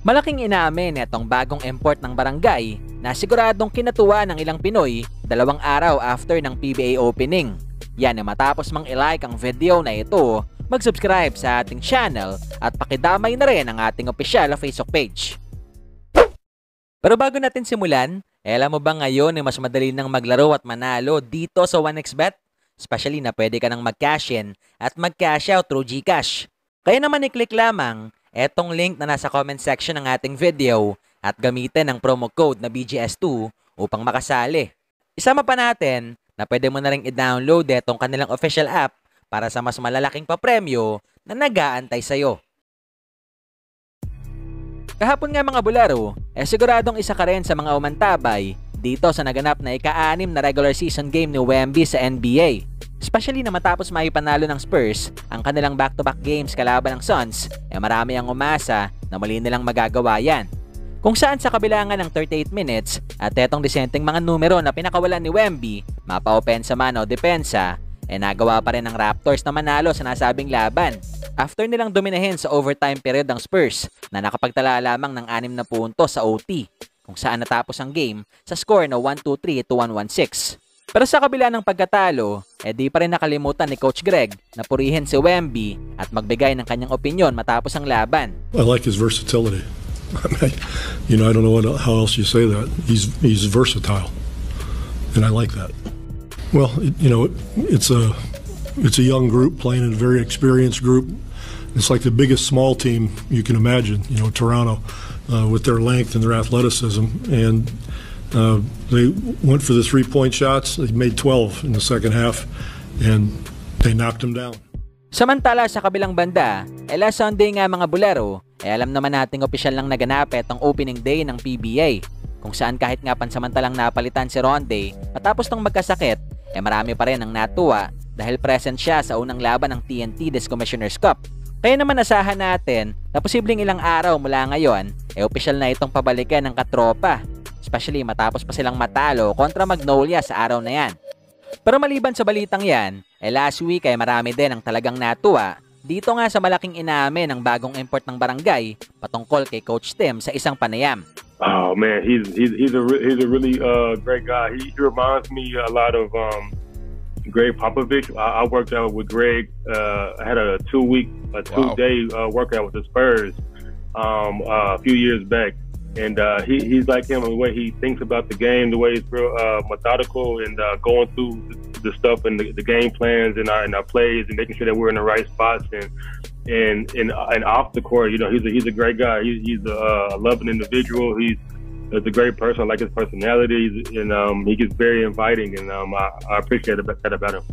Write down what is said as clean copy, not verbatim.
Malaking inamin itong bagong import ng barangay na siguradong kinatuwa ng ilang Pinoy 2 araw after ng PBA opening. Yan na matapos mang i-like ang video na ito, mag-subscribe sa ating channel at pakidamay na rin ang ating opisyal Facebook page. Pero bago natin simulan, alam mo ba ngayon ay mas madali nang maglaro at manalo dito sa 1xBet? Especially na pwede ka nang mag-cash in at mag-cash out through GCash. Kaya naman i-click lamang etong link na nasa comment section ng ating video at gamitin ang promo code na BGS2 upang makasali. Isama pa natin na pwede mo na rin i-download etong kanilang official app para sa mas malalaking papremyo na nag-aantay sa'yo. Kahapon nga mga bularo, siguradong isa ka rin sa mga umantabay dito sa naganap na ika-6 na regular season game ni Wemby sa NBA. Especially na matapos maipanalo ng Spurs ang kanilang back-to-back games kalaban ng Suns, marami ang umasa na muli nilang magagawa yan. Kung saan sa kabilangan ng 38 minutes at etong disenteng mga numero na pinakawalan ni Wemby, mapa-opensa man o depensa, nagawa pa rin ng Raptors na manalo sa nasabing laban. After nilang dominahin sa overtime period ng Spurs na nakapagtala lamang ng 6 na puntos sa OT, kung saan natapos ang game sa score na 1-2-3 to 1-1-6. Pero sa kabila ng pagkatalo, di pa rin nakalimutan ni Coach Greg na purihin si Wemby at magbigay ng kanyang opinyon matapos ang laban. I like his versatility. I don't know how else you say that. He's versatile, and I like that. Well, it's a young group playing in a very experienced group. It's like the biggest small team you can imagine. Toronto, with their length and their athleticism, and they went for the 3-point shots. They made 12 in the second half, and they knocked them down. Samantala sa kabilang banda, last Sunday nga mga bulero, alam naman nating opisyal lang naganap itong opening day ng PBA, kung saan kahit nga pansamantalang napalitan si Ronde matapos ng magkasakit, marami pa rin ang natuwa dahil present siya sa unang laban ng TNT Disc Commissioner's Cup. Kaya naman asahan natin na posibleng ilang araw mula ngayon, opisyal na itong pabalikan ng katropa, especially matapos pa silang matalo kontra Magnolia sa araw na yan. Pero maliban sa balitang yan, last week ay marami din ang talagang natuwa dito nga sa malaking inamin ng bagong import ng barangay patungkol kay Coach Tim sa isang panayam. Oh man, he's a really great guy. He reminds me a lot of Greg Popovich. I worked out with Greg. I had a 2-day workout with the Spurs a few years back. And he's like him in the way he thinks about the game, the way he's real methodical and going through the stuff and the game plans and our plays and making sure that we're in the right spots and off the court. He's a great guy. He's a loving individual. He's a great person. I like his personality, and he gets very inviting, and I appreciate that about him.